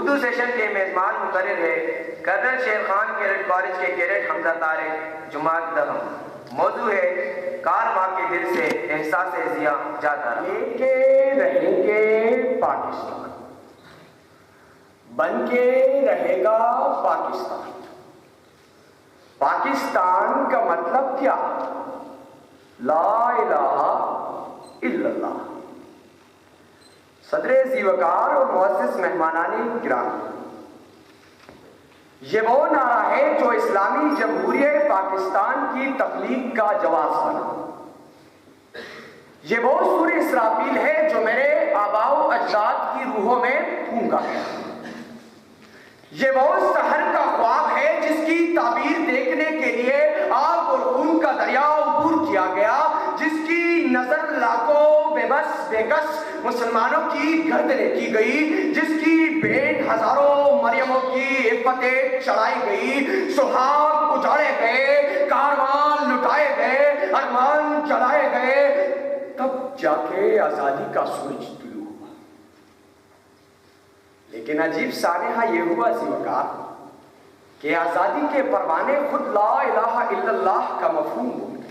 Urdu session کے میزبان مقرر ہے colonel Sher Khan cadet college کے کیڈٹ حمزہ طارق جماعت دہم۔ موضوع ہے کار ماں کے دل سے احساس ضیاء جاتا لے کے رہیں گے پاکستان، بن کے رہے گا پاکستان۔ پاکستان کا مطلب کیا؟ لا الہ الا اللہ۔ صدر ذی وقار اور معزز مہمانان گرامی، یہ وہ نعرہ ہے جو اسلامی جمہوریہ پاکستان کی تخلیق کا جواز بنا۔ یہ وہ سور اسرافیل ہے جو میرے آباء و اجداد کی روحوں میں پھونکا ہے۔ یہ وہ سحر کا خواب ہے جس کی تعبیر دیکھنے کے لیے آگ اور خون کا دریا عبور کیا گیا، جس کی نظر لاکھوں بے بس بے کس مسلمانوں کی گردنیں کی گئی، جس کی بھیٹ ہزاروں مریموں کی عفتیں چڑھائی گئی، سہاگ اجاڑے گئے، کاروان لٹائے گئے، ارمان جلائے گئے، تب جا کے آزادی کا سورج طلوع ہوا۔ لیکن عجیب سانحہ یہ ہوا ذی وقار کہ آزادی کے پروانے خود لا الہ الا اللہ کا مفہوم بھول گئے۔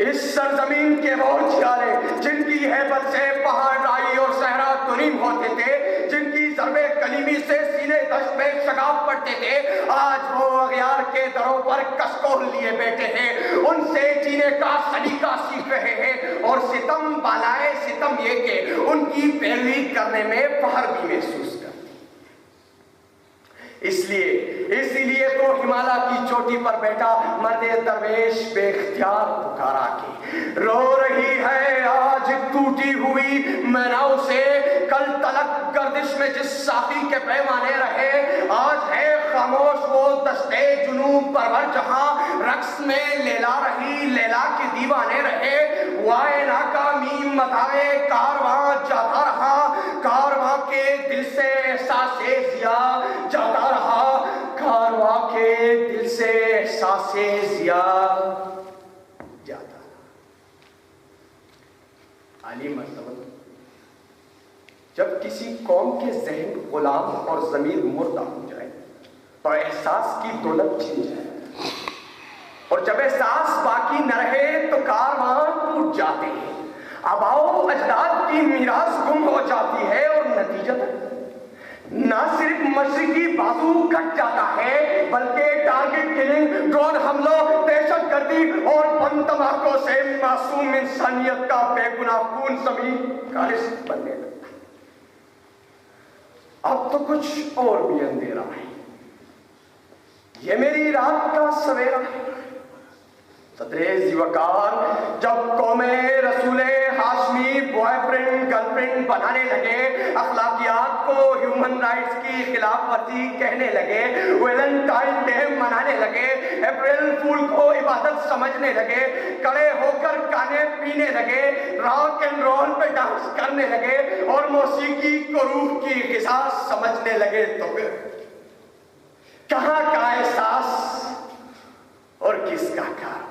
اس سرزمین کے وہ جھیالے جن کی ہیبت سے پہاڑ رائی اور صحرا تریم ہوتے تھے، جن کی ضرب کلیمی سے سینے دشت میں شگاف پڑتے تھے، آج وہ اغیار کے دروں پر کسکول لیے بیٹھے ہیں، ان سے جینے کا سلیقہ سیکھ رہے ہیں، اور ستم بالائے ستم یہ کہ ان کی پیروی کرنے میں فخر بھی محسوس کرتے۔ اسی لیے تو ہمالیہ کی چوٹی پر بیٹھا مرد درویش بے اختیار پکارا کے رو رہی ہے آج ٹوٹی ہوئی میناؤں سے، کل تلک گردش میں جس ساقی کے پیمانے رہے، آج ہے خاموش وہ دشتے جنوب پرور جہاں رقص میں لیلا رہی لیلا کے دیوانے رہے۔ وائے ناکا میم مدائے کارواں جاتا رہا، کارواں کے دل سے احساس ضیاء جاتا رہا، کارواں کے دل سے احساس ضیاء جاتا رہا۔ عالی مرتبہ جب کسی قوم کے ذہن غلام اور ضمیر مردہ ہو جائے تو احساس کی دولت چھن جائے، اور جب احساس باقی نہ رہے تو کارواں ٹوٹ جاتے ہیں، آباء و اجداد کی میراث گم ہو جاتی ہے، اور نتیجتاً نہ صرف مشرقی بازو کٹ جاتا ہے بلکہ ٹارگٹ کلنگ، ڈرون حملوں، دہشت گردی اور بم دھماکوں سے معصوم انسانیت کا بے گناہ خون زمین کا رزق بننے لگتا ہے۔ اب تو کچھ اور بھی اندھیرا ہے، یہ میری رات کا سویرا ہے۔ صدر ذی وقار جب قوم رسول Hashmi boy friend girl friend بنانے لگے، اخلاقیات کو ہیومن رائٹس کی خلاف ورزی کہنے لگے، ویلنٹائن ڈے منانے لگے، اپریل فول کو عبادت سمجھنے لگے، کڑے ہو کر کانے پینے لگے، راک اینڈ رول پہ ڈانس کرنے لگے، اور موسیقی کو روح کی غذا سمجھنے لگے، تو پھر کہاں کا احساس اور کس کا کارواں؟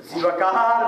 ذی وقار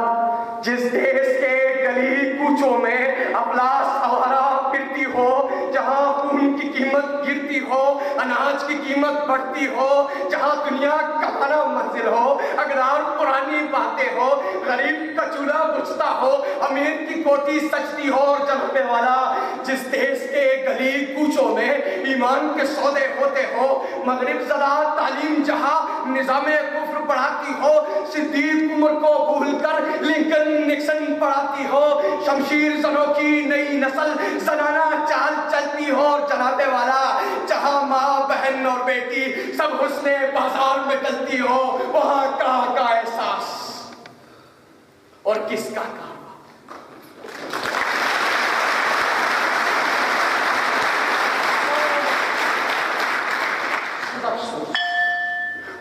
جس دیش کے گلی کوچوں میں افلاس آوارہ پھرتی ہو، جہاں خون کی قیمت گرتی ہو، اناج کی قیمت بڑھتی ہو، جہاں دنیا کا بڑا منزل ہو، اقدار پرانی باتیں ہو، غریب کا چولہا بجھتا ہو، امیر کی کوٹھی سجتی ہو، اور جنابے والا جس دیش کے گلی کوچوں میں ایمان کے سودے ہوتے ہو، مغرب زدہ تعلیم جہاں نظام کفر پڑھاتی ہو، صدیق عمر کو بھول کر لنکن نکسن پڑھاتی ہو، شمشیر زنوں کی نئی نسل زنانہ چال چلتی ہو، اور جنابے والا جہاں ماں بہن اور بیٹی سب حسن بازار میں چلتی ہو، وہاں کہاں کا احساس اور کس کا کارواں؟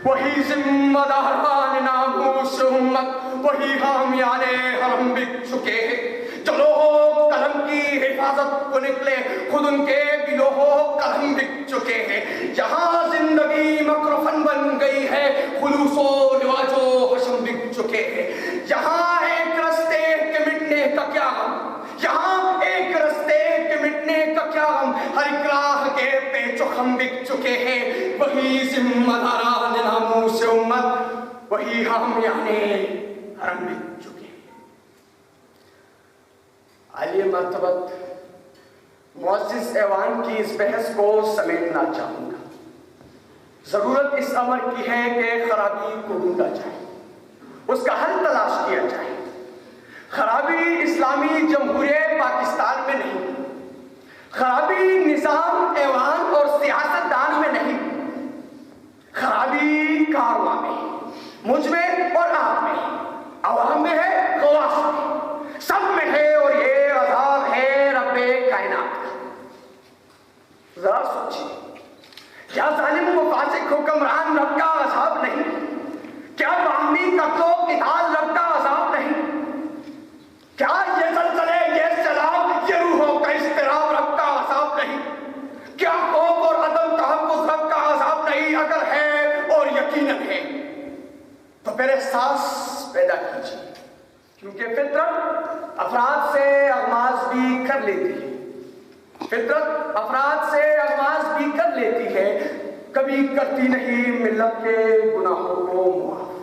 وہی ذمہ داران ناموس امت، وہی حامیان حرم بک چکے ہیں، جو لوہ قلم کی حفاظت کو نکلے خود ان کے بھی لوہ قلم بک چکے ہیں۔ جہاں زندگی مکر و فن بن گئی ہے، خلوص و رواج و حشم بک چکے ہیں۔ یہاں ایک رستے کے مٹنے کا کیا غم، یہاں ایک رستے کے مٹنے کا کیا غم، چکے ہیں، وہی ذمہ داران ناموس امت، وہی ہم یعنی حرم بن چکے ہیں۔ عالیہ مرتبت معزز ایوان کی اس بحث کو سمیٹنا چاہوں گا۔ ضرورت اس امر کی ہے کہ خرابی کو ڈھونڈا جائے، اس کا حل تلاش کیا جائے۔ خرابی اسلامی جمہوریہ پاکستان میں نہیں، خرابی نظام ایوان اور سیاست دان میں نہیں، خرابی کارواں میں، مجھ میں اور آپ میں، عوام میں ہے، خواص میں، سب میں ہے، اور یہ عذاب ہے رب کائنات کا۔ ذرا سوچیے، کیا ظالم و فاسق حکمران رب کا عذاب نہیں؟ کیا باہمی قتل و قتال رب کا عذاب نہیں؟ کیا یہ زلزلے، یہ سیلاب، یہ روحوں کا اضطراب رب کا عذاب نہیں؟ کیا خوف اور عدم تحفظ رب کا عذاب نہیں؟ اگر ہے اور یقیناً ہے تو پھر احساس پیدا کیجیے، کیونکہ فطرت افراد سے اغماز بھی کر لیتی ہے، فطرت افراد سے اغماز بھی کر لیتی ہے، کبھی کرتی نہیں ملت کے گناہوں کو معاف۔